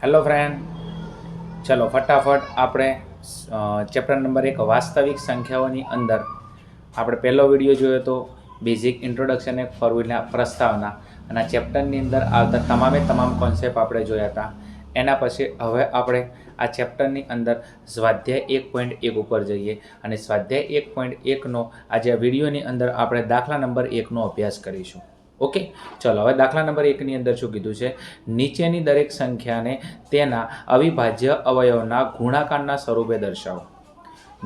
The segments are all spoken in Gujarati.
હેલો ફ્રેન્ડ, ચલો ફટાફટ આપણે ચેપ્ટર નંબર 1 વાસ્તવિક સંખ્યાઓની અંદર આપણે પહેલો વિડીયો જોયો તો બેઝિક ઇન્ટ્રોડક્શન એક ફોર્મ્યુલા પ્રસ્તાવના અને આ ચેપ્ટરની અંદર આવતા તમામ કોન્સેપ્ટ આપણે જોયા હતા. એના પછી હવે આપણે આ ચેપ્ટરની અંદર સ્વાધ્યાય 1.1 ઉપર જઈએ અને સ્વાધ્યાય 1.1નો આજે આ વિડીયોની અંદર આપણે દાખલા નંબર 1નો અભ્યાસ કરીશું. ઓકે, ચલો હવે દાખલા નંબર 1ની અંદર શું કીધું છે, નીચેની દરેક સંખ્યાને તેના અવિભાજ્ય અવયવના ગુણાકારના સ્વરૂપે દર્શાવો.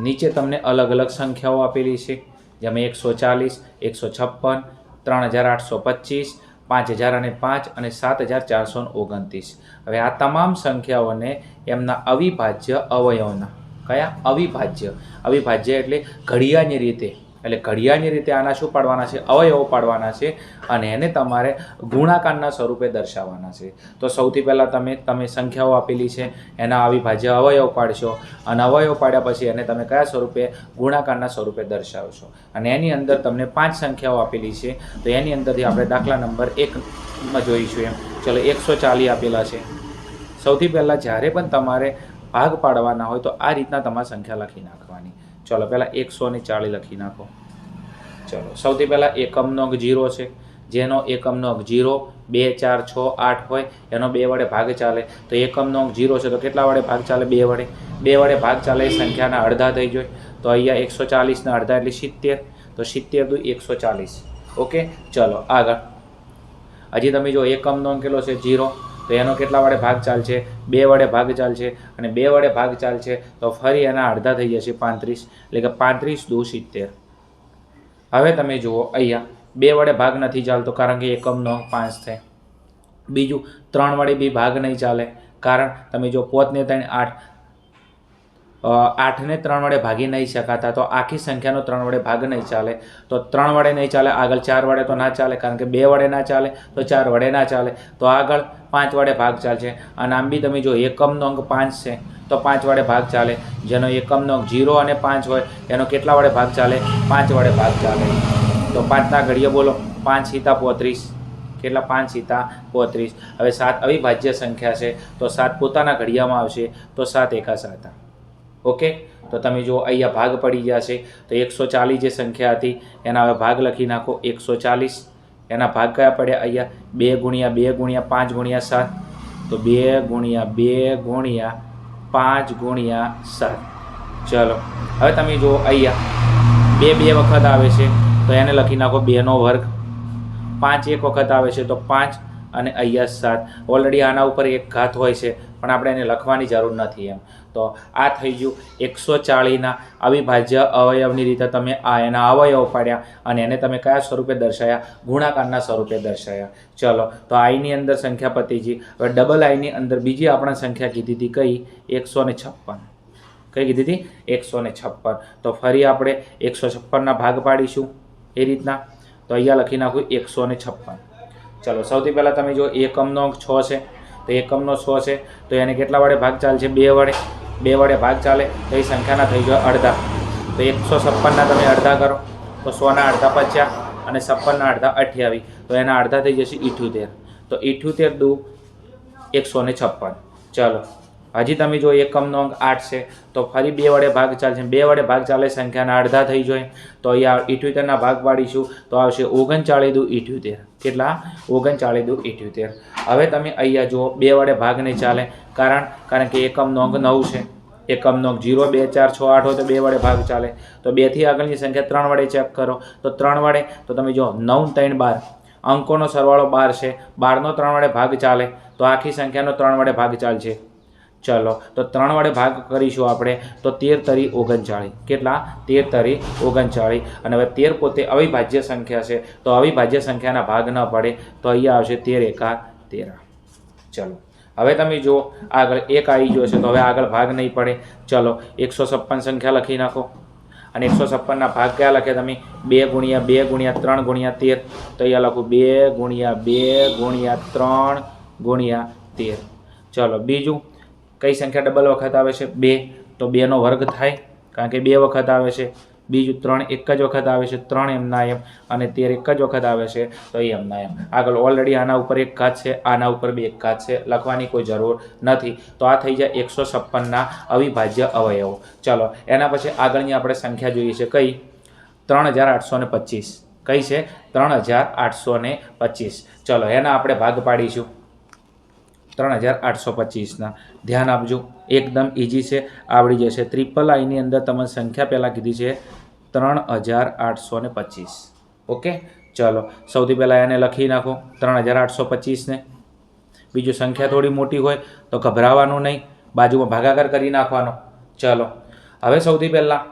નીચે તમને અલગ અલગ સંખ્યાઓ આપેલી છે, જેમાં 140, 156, 3825, 5005 અને 7429. હવે આ તમામ સંખ્યાઓને એમના અવિભાજ્ય અવયવના કયા અવિભાજ્ય એટલે ઘડિયાળની રીતે આના શું પાડવાના છે, અવયવો પાડવાના છે અને એને તમારે ગુણાકારના સ્વરૂપે દર્શાવવાના છે. તો સૌથી પહેલાં તમે સંખ્યાઓ આપેલી છે એના અવિભાજ્ય અવયવ પાડશો અને અવયવ પાડ્યા પછી એને તમે કયા સ્વરૂપે, ગુણાકારના સ્વરૂપે દર્શાવશો. અને એની અંદર તમને 5 સંખ્યાઓ આપેલી છે, તો એની અંદરથી આપણે દાખલા નંબર 1માં જોઈશું. એમ ચલો 140 આપેલા છે. સૌથી પહેલાં જ્યારે પણ તમારે ભાગ પાડવાના હોય તો આ રીતના તમારે સંખ્યા લખી નાખવાની. ચલો પહેલાં 140 લખી નાખો. ચલો સૌથી પહેલાં એકમનો અંક 0 છે, જેનો એકમનો અંક 0, 2, 4, 6, 8 હોય એનો 2 વડે ભાગ ચાલે. તો એકમનો અંક 0 છે તો કેટલા વડે ભાગ ચાલે? 2 વડે. 2 વડે ભાગ ચાલે એ સંખ્યાના અડધા થઈ જાય. તો અહીંયા 140ના અડધા એટલે 70. તો 70 દુ 140. ઓકે, ચલો આગળ. હજી તમે જો એકમનો અંક કેટલો છે? 0. તો એનો કેટલા વડે ભાગ ચાલશે? 2 વડે ભાગ ચાલશે અને 2 વડે ભાગ ચાલશે તો ફરી એના અડધા થઈ જશે 35. એટલે કે 35 દુ 70. હવે તમે જુઓ અહીંયા 2 વડે ભાગ નથી ચાલતો કારણ કે એકમનો અંક 5 છે. બીજું 3 વડે બી ભાગ નહીં ચાલે કારણ તમે જો 5 ને 3 8, 8ને 3 વડે ભાગી નહીં શકાતા, તો આખી સંખ્યાનો 3 વડે ભાગ નહીં ચાલે. તો 3 વડે નહીં ચાલે, આગળ 4 વડે તો ના ચાલે કારણ કે 2 વડે ના ચાલે તો 4 વડે ના ચાલે. તો આગળ 5 વડે ભાગ ચાલશે. અને આમ બી તમે જો એકમનો અંક 5 છે તો 5 વડે ભાગ ચાલે. જેનો એકમનો અંક 0 અને 5 હોય એનો કેટલા વડે ભાગ ચાલે? 5 વડે ભાગ ચાલે. તો 5ના ઘડીએ બોલો, 5 × 35. કેટલા? 5 × 35. હવે 7 અવિભાજ્ય સંખ્યા છે તો 7 પોતાના ઘડિયામાં આવશે તો 7 × 7. ઓકે, તો તમે જો અહીંયા ભાગ પડી ગયા છે. તો 140 જે સંખ્યા હતી એના હવે ભાગ લખી નાખો. 140 એના ભાગ કયા પડ્યા? અહીંયા 2 × 2 × 5 × 7. તો 2 × 2 × 5 × 7. ચલો હવે તમે જુઓ અહીંયા 2 વખત આવે છે તો એને લખી નાખો 2નો વર્ગ. 5 એક વખત આવે છે તો 5 અને અહીંયા 7. ઓલરેડી આના ઉપર એક ઘાત હોય છે પણ આપણે એને લખવાની જરૂર નથી. એમ તો આ થઈ ગયું 140ના અવિભાજ્ય અવયવની રીતે તમે એના અવયવ પાડ્યા અને એને તમે કયા સ્વરૂપે દર્શાવ્યા? ગુણાકારના સ્વરૂપે દર્શાવ્યા. ચલો તો આઈની અંદર સંખ્યા પતીજી. હવે ડબલ આઈની અંદર બીજી આપણે સંખ્યા કીધી હતી કઈ? 156. કઈ કીધી હતી? 156. તો ફરી આપણે 156ના ભાગ પાડીશું એ રીતના. તો અહીંયા લખી નાખું 156. ચલો સૌથી પહેલાં તમે જો એકમનો અંક 6 છે તો એકમનો 6 છે તો એને કેટલા વડે ભાગ ચાલશે? 2 વડે. 2 વડે ભાગ ચાલે તો એ સંખ્યાના થઈ જાય અડધા. તો 156ના તમે અડધા કરો તો 100ના અડધા 50 અને 56ના અડધા 28. તો એના અડધા થઈ જશે 78. તો 78 દુ 156. ચલો હજી તમે જો એકમનો અંક 8 છે તો ફરી 2 વડે ભાગ ચાલશે. 2 વડે ભાગ ચાલે સંખ્યાના અડધા થઈ જાય. તો અહીંયા 78ના ભાગ પાડીશું તો આવશે 39 દુ 78. કેટલા? 39 દુ 78. હવે તમે અહીંયા જુઓ 2 વડે ભાગ નહીં ચાલે કારણ કે એકમનો અંક 9 છે. એકમનો અંક 0, 2, 4, 6, 8 હોય તો 2 વડે ભાગ ચાલે. તો 2થી આગળની સંખ્યા 3 વડે ચેક કરો તો 3 વડે. તો તમે જો 9, 3, 12. અંકોનો સરવાળો 12 છે. 12નો 3 વડે ભાગ ચાલે તો આખી સંખ્યાનો 3 વડે ભાગ ચાલશે. ચલો તો 3 વડે ભાગ કરીશું આપણે તો 13 × 39. કેટલા? 13 × 39. અને હવે 13 પોતે અવિભાજ્ય સંખ્યા છે તો અવિભાજ્ય સંખ્યાના ભાગ ન પડે તો અહીંયા આવશે 13 × 13. ચલો હવે તમે જુઓ આગળ 1 આવી ગયો છે તો હવે આગળ ભાગ નહીં પડે. ચલો 156 સંખ્યા લખી નાખો અને 156ના ભાગ કયા લખે તમે? 2 × 2 × 3 × 13. તો અહીંયા લખું 2 × 2 × 3 × 13. ચલો બીજું કઈ સંખ્યા ડબલ વખત આવે છે? 2. તો 2નો વર્ગ થાય કારણ કે 2 વખત આવે છે. બીજું 3 એક જ વખત આવે છે, 3 એમના એમ, અને 13 એક જ વખત આવે છે તો એ એમના એમ. આગળ ઓલરેડી આના ઉપર એક ઘાત છે, આના ઉપર બી એક ઘાત છે, લખવાની કોઈ જરૂર નથી. તો આ થઈ જાય 156ના અવિભાજ્ય અવયવો. ચલો એના પછી આગળની આપણે સંખ્યા જોઈએ છે કઈ 3825. કઈ છે 3825. ચલો એના આપણે ભાગ પાડીશું 3825ના. ધ્યાન આપજો, એકદમ ઇઝી છે, આવડી જશે. ટ્રિપલ આઈની અંદર તમે સંખ્યા પહેલાં કીધી છે 3825. ઓકે, ચલો સૌથી પહેલાં એને લખી નાખો 3825ને. બીજું સંખ્યા થોડી મોટી હોય તો ગભરાવાનું નહીં, બાજુમાં ભાગાકાર કરી નાખવાનો. ચલો હવે સૌથી પહેલાં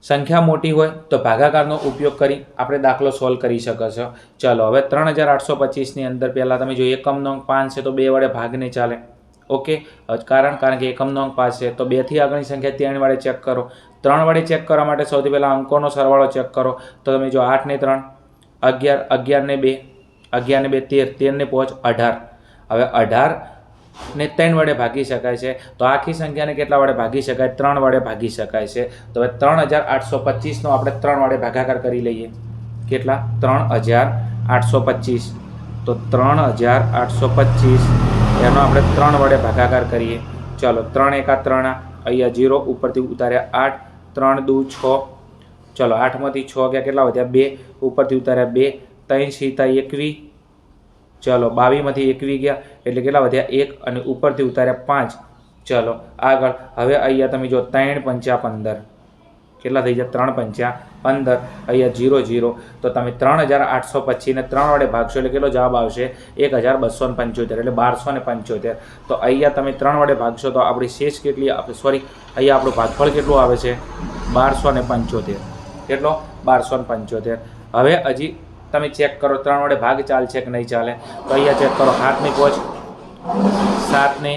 સંખ્યા મોટી હોય તો ભાગાકારનો ઉપયોગ કરી આપણે દાખલો સોલ્વ કરી શકો છો. ચલો હવે 3825ની અંદર પહેલાં તમે જો એકમનો અંક 5 છે તો 2 વડે ભાગ નહીં ચાલે. ઓકે, કારણ કે એકમનો અંક 5 છે તો 2થી આગળની સંખ્યા 3 વડે ચેક કરો. 3 વડે ચેક કરવા માટે સૌથી પહેલાં અંકોનો સરવાળો ચેક કરો. તો તમે જો 8 ને 3 11, 11 ને 2 11 ને 2 13, 13 ને 5 18. હવે 18 ને 3 વડે ભાગી શકાય છે તો આખી સંખ્યાને કેટલા વડે ભાગી શકાય? 3 વડે ભાગી શકાય છે. તો હવે 3825નો આપણે 3 વડે ભાગાકાર કરી લઈએ. કેટલા? 3825. તો 3825 એનો આપણે 3 વડે ભાગાકાર કરીએ. ચલો 3 એકા 3, અહીંયા 0 ઉપરથી ઉતાર્યા 8, 3 દુ 6. ચલો 8માંથી 6 ગયા કેટલા વધ્યા? 2 ઉપરથી ઉતાર્યા 2, 3 સીતા 21. ચલો 22માંથી 21 ગયા એટલે કેટલા વધ્યા? 1 અને ઉપરથી ઉતાર્યા 5. ચલો આગળ હવે અહીંયા તમે જો 3 પંચા 15. કેટલા થઈ જાય? 3 પંચા 15. અહીંયા 0 0. તો તમે 3825ને 3 વડે ભાગશો એટલે કેટલો જવાબ આવશે? 1275 એટલે 1275. તો અહીંયા તમે 3 વડે ભાગશો તો આપણી શેષ કેટલી? સોરી, અહીંયા આપણું ભાગફળ કેટલું આવે છે? 1275. કેટલો? 1275. હવે હજી તમે ચેક કરો 3 વડે ભાગ ચાલશે કે નહીં ચાલે. તો અહીંયા ચેક કરો 7 ની પોચ 7 ને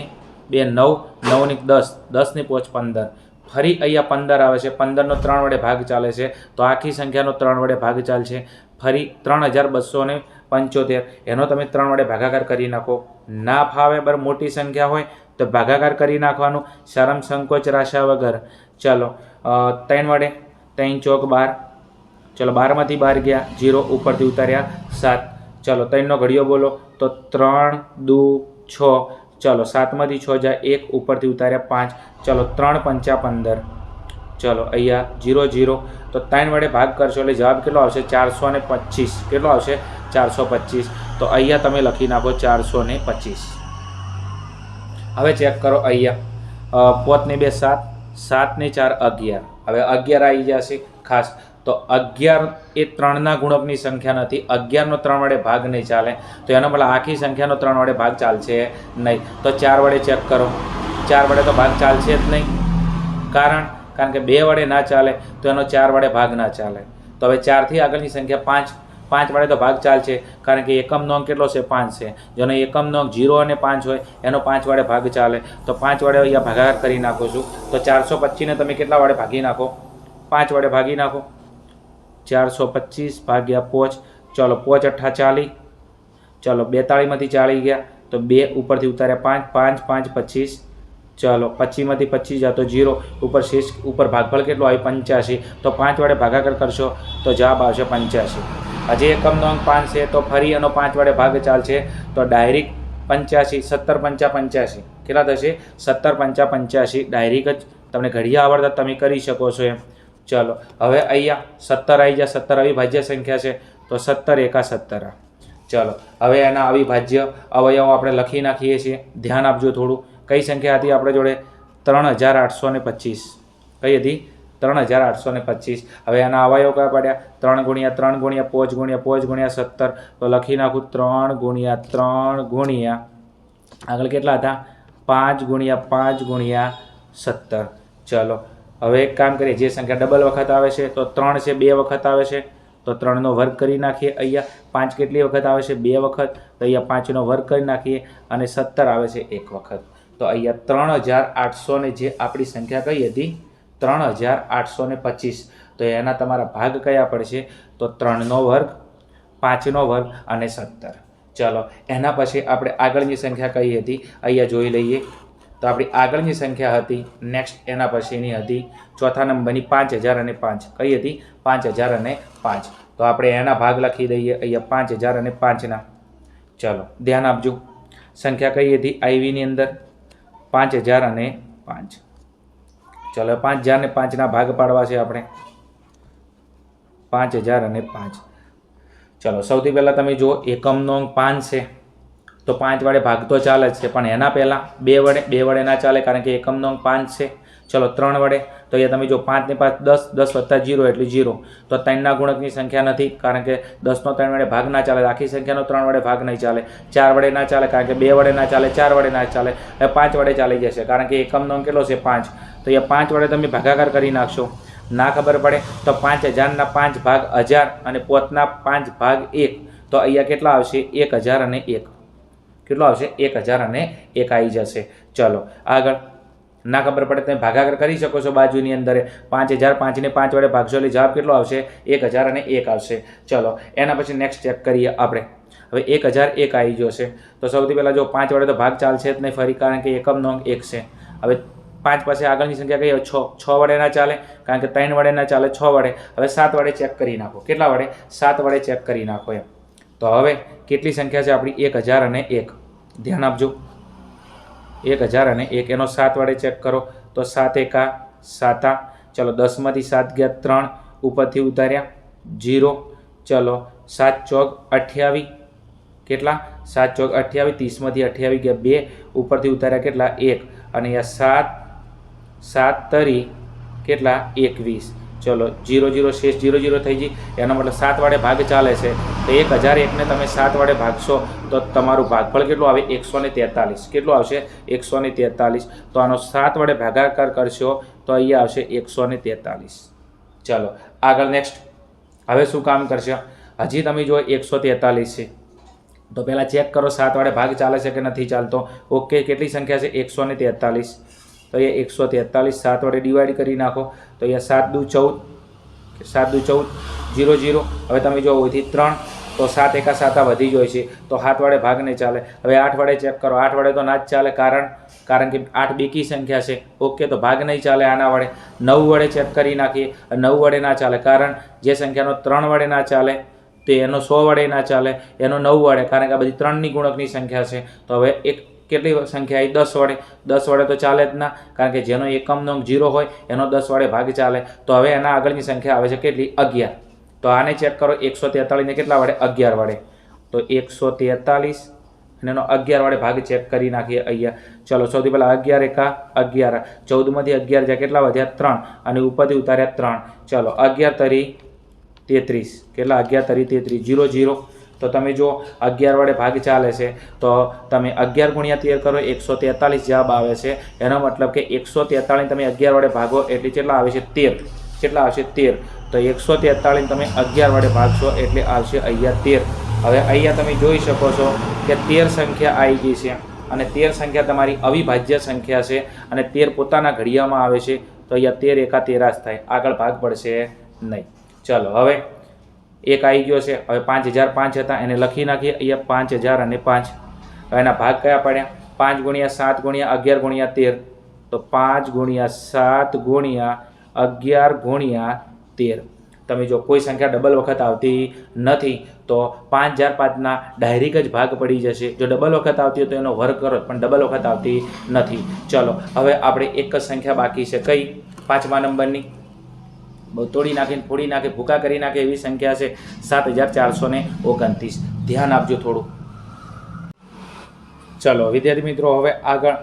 2 9, 9 ની 10, 10 ની પોચ 15. ફરી અહીંયા 15 આવે છે, 15નો 3 વડે ભાગ ચાલે છે તો આખી સંખ્યાનો 3 વડે ભાગ ચાલશે. ફરી 3275 એનો તમે 3 વડે ભાગાકાર કરી નાખો. ના ફાવે બર મોટી સંખ્યા હોય તો ભાગાકાર કરી નાખવાનું, શરમ સંકોચ રાશા વગર. ચલો 3 વડે 3 ચોક 12. ચલો 12માંથી 12 ગયા, 0 ઉપરથી ઉતાર્યા 7. ચલો 3નો ઘડિયો બોલો તો 3 દુ 6. ચલો 7માંથી 6 જાય 1 ઉપરથી ઉતાર્યા 5. ચલો 3 પંચા 15. ચલો અહીંયા 0 0. તો 3 વડે ભાગ કરશો એટલે જવાબ કેટલો આવશે? 425. કેટલો આવશે? 425. તો અહીંયા તમે લખી નાખો 425. હવે ચેક કરો અહીંયા 5 ને 2 7, 7 ને 4 11. હવે 11 આવી જશે ખાસ. તો 11 એ 3ના ગુણકની સંખ્યા નથી. 11નો 3 વડે ભાગ નહીં ચાલે. તો એનો મતલબ આખી સંખ્યાનો 3 વડે ભાગ ચાલશે નહીં. તો 4 વડે ચેક કરો. 4 વડે તો ભાગ ચાલશે જ નહીં. કારણ કે 2 વડે ના ચાલે તો એનો 4 વડે ભાગ ના ચાલે. તો હવે 4થી આગળની સંખ્યા 5, 5 વડે તો ભાગ ચાલશે કારણ કે એકમનો અંક કેટલો છે? 5 છે. જેનો એકમનો અંક 0 અને 5 હોય એનો 5 વડે ભાગ ચાલે. તો 5 વડે અહીંયા ભાગાકાર કરી નાખો છું. તો 425ને તમે કેટલા વડે ભાગી નાખો? 5 વડે ભાગી નાખો. 425 ભાગ્યા 5. ચલો 5 8 40. ચલો 42માંથી 40 ગયા તો 2 ઉપરથી ઉતાર્યા 5, 5 5 25. ચલો 25માંથી 25 જાય તો 0 ઉપર શેષ ઉપર ભાગફળ કેટલો આવે? 85. તો 5 વડે ભાગાકાર કરશો તો જવાબ આવશે 85. હજી એકમનો અંક 5 છે તો ફરી એનો 5 વડે ભાગ ચાલશે તો ડાયરેક્ટ 85. 17 પંચા 85 કેટલા થશે? 17 પંચા 85. ડાયરેક્ટ જ તમને ઘડિયા આવડતા તમે કરી શકો છો એમ. ચલો હવે અહીંયા 17 આવી જાય. 17 અવિભાજ્ય સંખ્યા છે તો 17 એકા 17. ચલો હવે એના અવિભાજ્ય અવયવો આપણે લખી નાખીએ છીએ. ધ્યાન આપજો થોડું. કઈ સંખ્યા હતી આપણે જોડે? 3825. કઈ હતી? 3825. હવે એના અવયવો કયા પડ્યા? 3 ગુણ્યા 3 ગુણ્યા 5 ગુણ્યા 5 ગુણ્યા 17. તો લખી નાખું 3 ગુણ્યા 3 ગુણ્યા આગળ કેટલા હતા? 5 ગુણ્યા 5 ગુણ્યા 17. ચલો હવે એક કામ કરીએ, જે સંખ્યા ડબલ વખત આવે છે તો 3 છે 2 વખત આવે છે તો 3નો વર્ગ કરી નાખીએ. અહીંયા 5 કેટલી વખત આવે છે? 2 વખત. તો અહીંયા 5નો વર્ગ કરી નાખીએ અને 17 આવે છે 1 વખત. તો અહીંયા 3800 ને જે આપણી સંખ્યા કઈ હતી? 3825. તો એના તમારા ભાગ કયા પડશે? તો 3નો વર્ગ, 5નો વર્ગ અને 17. ચલો એના પછી આપણે આગળની સંખ્યા કઈ હતી અહીંયા જોઈ લઈએ. તો આપણી આગળની સંખ્યા હતી નેક્સ્ટ એના પછીની હતી ચોથા નંબરની 5005. કઈ હતી? 5005. તો આપણે એના ભાગ લખી દઈએ અહીંયા 5005ના. ચલો ધ્યાન આપજો. સંખ્યા કઈ હતી આઈવીની અંદર? 5005. ચલો 5005ના ભાગ પાડવા છે આપણે. 5005. ચલો સૌથી પહેલાં તમે જુઓ એકમનો અંક 5 છે તો 5 વડે ભાગ તો ચાલે જ છે, પણ એના પહેલાં 2 વડે ના ચાલે કારણ કે એકમનો અંક 5 છે. ચલો 3 વડે, તો અહીંયા તમે જો 5 ને 5 10, 10 વત્તા 0 એટલે 0. તો 3ના ગુણકની સંખ્યા નથી કારણ કે 10નો 3 વડે ભાગ ના ચાલે, આખી સંખ્યાનો 3 વડે ભાગ નહીં ચાલે. 4 વડે ના ચાલે કારણ કે 2 વડે ના ચાલે, 4 વડે ના ચાલે. હવે 5 વડે ચાલી જશે કારણ કે એકમનો અંક કેટલો છે 5. તો અહીંયા 5 વડે તમે ભાગાકાર કરી નાખશો. ના ખબર પડે તો 5000ના 5 ભાગ 1000 અને 5ના 5 ભાગ 1. તો અહીંયા કેટલા આવશે? 1001. કેટલો આવશે? 1001 આવી જશે. ચલો આગળ. ના ખબર પડે તમે ભાગાકાર કરી શકો છો બાજુની અંદર. 5005 ને 5 વડે ભાગશો એટલે જવાબ કેટલો આવશે? 1001 આવશે. ચલો એના પછી નેક્સ્ટ ચેક કરીએ આપણે. હવે 1001 આવી જશે. તો સૌથી પહેલાં જો 5 વડે તો ભાગ ચાલશે જ નહીં ફરી કારણ કે એકમનો અંક 1 છે. હવે 5 પાસે આગળની સંખ્યા કઈ? 6. 6 વડે ના ચાલે કારણ કે 3 વડે ના ચાલે. 6 વડે. હવે 7 વડે ચેક કરી નાખો. કેટલા વડે? 7 વડે ચેક કરી નાખો એમ. તો હવે કેટલી સંખ્યા છે આપણી? 1001. ધ્યાન આપજો. 1001 એનો 7 વડે ચેક કરો તો 7 એકા 7. ચલો 10માંથી 7 ગયા 3, ઉપરથી ઉતાર્યા 0. ચલો 7 ચોક 28. કેટલા? 7 ચોક 28. 30માંથી 28 ગયા 2, ઉપરથી ઉતાર્યા કેટલા? 1. અને અહીંયા 7 તરી કેટલા? 21. ચલો 0 0 શેષ 0 0 થઈ ગઈ. એનો મતલબ 7 વડે ભાગ ચાલે છે. તો 1001ને તમે 7 વડે ભાગશો તો તમારું ભાગફળ કેટલું આવે? 143. કેટલું આવશે? 143. તો આનો 7 વડે ભાગાકાર કરશો તો અહીંયા આવશે 143. ચલો આગળ નેક્સ્ટ. હવે શું કામ કરશો? હજી તમે જો 143 છે તો પહેલાં ચેક કરો 7 વડે ભાગ ચાલે છે કે નથી ચાલતો. ઓકે, કેટલી સંખ્યા છે? 143. તો અહીંયા 143 7 વડે ડિવાઈડ કરી નાખો. તો અહીંયા 7 દુ 14, 7 દુ 14, 0 0. હવે તમે જો અહીંથી 3 તો 7 એકા 7 વધી જાય છે તો 7 વડે ભાગ નહીં ચાલે. હવે 8 વડે ચેક કરો. 8 વડે તો ના જ ચાલે કારણ કે 8 બેકી સંખ્યા છે. ઓકે, તો ભાગ નહીં ચાલે આના વડે. 9 વડે ચેક કરી નાખીએ. 9 વડે ના ચાલે કારણ જે સંખ્યાનો 3 વડે ના ચાલે તો એનો 100 વડે ના ચાલે, એનો 9 વડે કારણ કે આ બધી 3ની ગુણકની સંખ્યા છે. તો હવે એક કેટલી સંખ્યા આવી? 10 વડે. 10 વડે તો ચાલે જ ના કારણ કે જેનો એકમનો અંક 0 હોય એનો 10 વડે ભાગ ચાલે. તો હવે એના આગળની સંખ્યા આવે છે કેટલી? 11. તો આને ચેક કરો 143 ને કેટલા વડે? 11 વડે. તો 143 અને એનો 11 વડે ભાગ ચેક કરી નાખીએ અહીંયા. ચલો સૌથી પહેલાં 11 એકા 11. 14માંથી 11 જ્યાં કેટલા વધ્યા? 3 અને ઉપરથી ઉતાર્યા 3. ચલો 11 તરી 33. કેટલા? 11 તરી 33. 0 0. તો તમે જો 11 વડે ભાગ ચાલે છે તો તમે 11 ગુણ્યા 13 કરો 143 જવાબ આવે છે. એનો મતલબ કે 143 તમે 11 વડે ભાગો એટલે કેટલા આવે છે? 13. કેટલા આવશે? 13. તો 143 તમે 11 વડે ભાગશો એટલે આવશે અહીંયા 13. હવે અહીંયા તમે જોઈ શકો છો કે 13 સંખ્યા આવી ગઈ છે અને 13 સંખ્યા તમારી અવિભાજ્ય સંખ્યા છે અને 13 પોતાના ઘડિયામાં આવે છે. તો અહીંયા 13 એકા 13 જ થાય, આગળ ભાગ પડશે નહીં. ચલો હવે એક આવી ગયો છે. હવે 5005 હતા એને લખી નાખીએ અહીંયા 5005. હવે એના ભાગ કયા પડ્યા? 5 ગુણ્યા 7 ગુણ્યા 11 ગુણ્યા 13. તો 5 ગુણ્યા 7 ગુણ્યા 11 ગુણ્યા 13. તમે જો કોઈ સંખ્યા ડબલ વખત આવતી નથી તો 5005ના ડાયરેક્ટ જ ભાગ પડી જશે. જો ડબલ વખત આવતી હોય તો એનો વર્ગ કરો, પણ ડબલ વખત આવતી નથી. ચલો હવે આપણે એક જ સંખ્યા બાકી છે. કઈ? 5મા નંબરની. બહુ તોડી નાખીને ફોડી નાખે ભૂકા કરી નાખે એવી સંખ્યા છે 7429. ધ્યાન આપજો થોડું. ચલો વિદ્યાર્થી મિત્રો હવે આગળ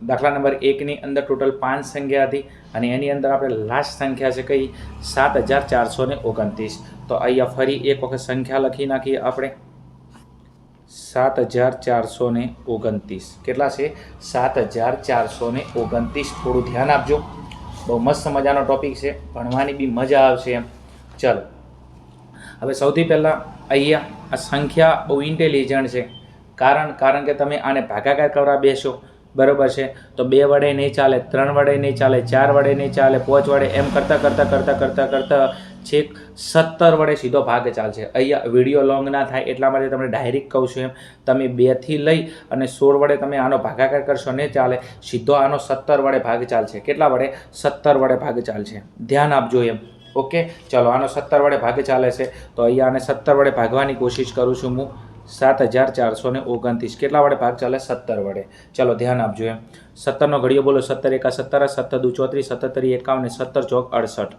દાખલા નંબર 1ની અંદર ટોટલ 5 સંખ્યા હતી અને એની અંદર આપણે લાસ્ટ સંખ્યા છે કઈ? 7429. તો અહીંયા ફરી એક વખત સંખ્યા લખી નાખીએ આપણે. 7429. કેટલા છે? 7429. થોડું ધ્યાન આપજો. બહુ મસ્ત મજાનો ટોપિક છે, ભણવાની બી મજા આવશે એમ. ચલો હવે સૌથી પહેલાં અહીંયા આ સંખ્યા બહુ ઇન્ટેલિજન્ટ છે કારણ કે તમે આને ભાગાકાર કરવા બેસો બરાબર છે તો 2 વડે નહીં ચાલે, 3 વડે નહીં ચાલે, 4 વડે નહીં ચાલે, 5 વડે એમ કરતાં છેક 17 વડે સીધો ભાગ ચાલશે. અહીંયા વિડીયો લોંગ ના થાય એટલા માટે તમને ડાયરેક્ટ કહું છું એમ, તમે 2થી લઈ અને 16 વડે તમે આનો ભાગાકાર કરશો ને ચાલે, સીધો આનો 17 વડે ભાગ ચાલશે. કેટલા વડે? 17 વડે ભાગ ચાલશે. ધ્યાન આપજો એમ. ઓકે, ચલો આનો 17 વડે ભાગ ચાલે છે તો અહીંયા આને 17 વડે ભાગવાની કોશિશ કરું છું હું. 7429. કેટલા વડે ભાગ ચાલે? 17 વડે. ચલો ધ્યાન આપજો એમ. 17નો ઘડીઓ બોલો. 17 એકા 17, 17 દુ 34, 17 તરી 51, 17 ચોક 68.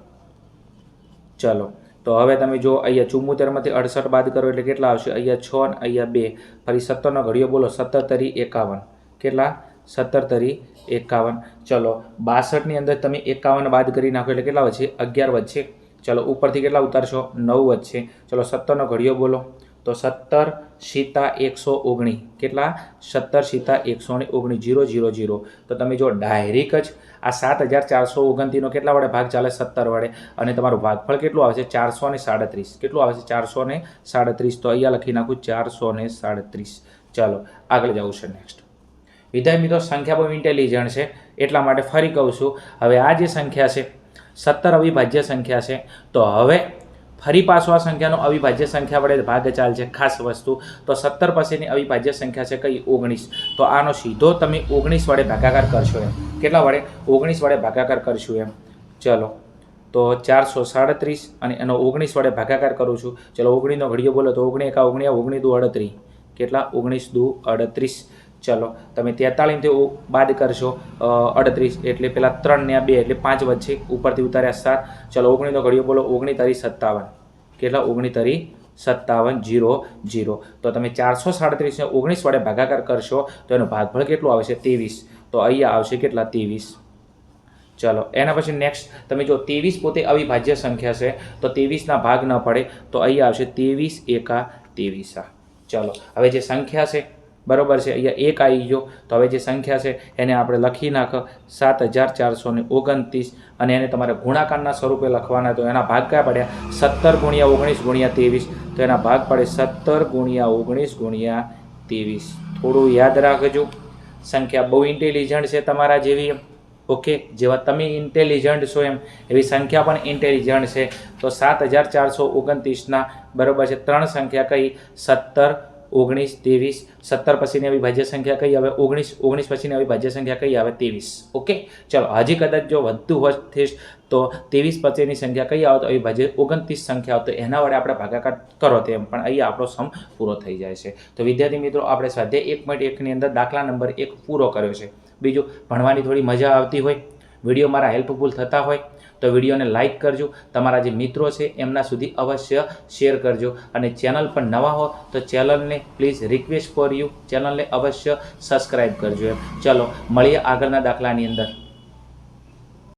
ચલો તો હવે તમે જો અહીંયા 74માંથી 68 બાદ કરો એટલે કેટલા આવશે? અહીંયા 6 અને અહીંયા 2. ફરી 17નો ઘડીઓ બોલો. 17 તરી 51. કેટલા? 17 તરી 51. ચલો 62ની અંદર તમે 51 બાદ કરી નાખો એટલે કેટલા વધશે? 11 વધશે. ચલો ઉપરથી કેટલા ઉતારશો? 9 વધશે. ચલો 17નો ઘડીઓ બોલો. તો 17 સીતા 119. કેટલા? 17 સીતા 119. 0 0 0. તો તમે જો ડાયરેક્ટ જ આ 7429નો કેટલા વડે ભાગ ચાલે? 17 વડે. અને તમારું ભાગફળ કેટલું આવશે? 437. કેટલું આવશે? 437. તો અહીંયા લખી નાખું 437. ચાલો આગળ જવું છે નેક્સ્ટ. વિદ્યાર્થી મિત્રો, સંખ્યા બહુ ઇન્ટેલિજન્ટ છે એટલા માટે ફરી કહું છું. હવે આ જે સંખ્યા છે 17 અવિભાજ્ય સંખ્યા છે. તો હવે ફરી પાછો આ સંખ્યાનો અવિભાજ્ય સંખ્યા વડે ભાગ ચાલશે. ખાસ વસ્તુ તો 17 પછીની અવિભાજ્ય સંખ્યા છે કઈ? 19. તો આનો સીધો તમે 19 વડે ભાગાકાર કરશો એમ. કેટલા વડે? 19 વડે ભાગાકાર કરશું એમ. ચલો તો 437 અને એનો 19 વડે ભાગાકાર કરું છું. ચલો 19નો ઘડીઓ બોલો. તો 19 એકા 19, 19 દુ 38. કેટલા? 19 દુ 38. ચલો તમે 43થી બાદ કરશો 38 એટલે પેલા 3 ને 2 એટલે 5 વચ્ચે ઉપરથી ઉતાર્યા 7. ચલો 19નો ઘડીઓ બોલો. 19 તરી 57. કેટલા? 19 તરી 57. 0 0. તો તમે 437 ને 19 વડે ભાગાકાર કરશો તો એનો ભાગફળ કેટલું આવશે? 23. તો અહીંયા આવશે કેટલા? 23. ચલો એના પછી નેક્સ્ટ તમે જો 23 પોતે અવિભાજ્ય સંખ્યા છે તો 23ના ભાગ ન પડે તો અહીંયા આવશે 23 એકા 23. ચલો હવે જે સંખ્યા છે બરાબર છે, અહીંયા 1 આવી ગયો. તો હવે જે સંખ્યા છે એને આપણે લખી નાખ 7429 અને એને તમારે ગુણાકારના સ્વરૂપે લખવાના. તો એના ભાગ કયા પડ્યા? 17 ગુણ્યા 19 ગુણ્યા 23. તો એના ભાગ પડે 17 ગુણ્યા 19 ગુણ્યા 23. થોડું યાદ રાખજો, સંખ્યા બહુ ઇન્ટેલિજન્ટ છે તમારા જેવી. ઓકે, જેવા તમે ઇન્ટેલિજન્ટ છો એમ એવી સંખ્યા પણ ઇન્ટેલિજન્ટ છે. તો 7429ના બરાબર છે 3 સંખ્યા કઈ? 17, 19, 23. 17 પછીની અવિભાજ્ય સંખ્યા કઈ આવે? 19. 19 પછીની અવિભાજ્ય સંખ્યા કઈ આવે? 23. ઓકે, ચલો હજી કદાચ જો વધતું હોત તો 23 પછીની સંખ્યા કઈ આવે? તો અવિભાજ્ય 29 સંખ્યા આવે. તો એના વડે આપણે ભાગાકાર કરો તેમ પણ અહીંયા આપણો સમ પૂરો થઈ જાય છે. તો વિદ્યાર્થી મિત્રો, આપણે સ્વાધ્યાય 1.1ની અંદર દાખલા નંબર 1 પૂરો કર્યો છે. બીજું ભણવાની થોડી મજા આવતી હોય, વિડીયો મારા હેલ્પફુલ થતા હોય તો વિડીયોને લાઇક કરજો. તમારા જે મિત્રો છે એમના સુધી અવશ્ય શેર કરજો. અને ચેનલ પર નવા હો તો ચેનલને પ્લીઝ રિક્વેસ્ટ ફોર યુ, ચેનલને અવશ્ય સબસ્ક્રાઈબ કરજો એમ. ચલો મળીએ આગળના દાખલાની અંદર.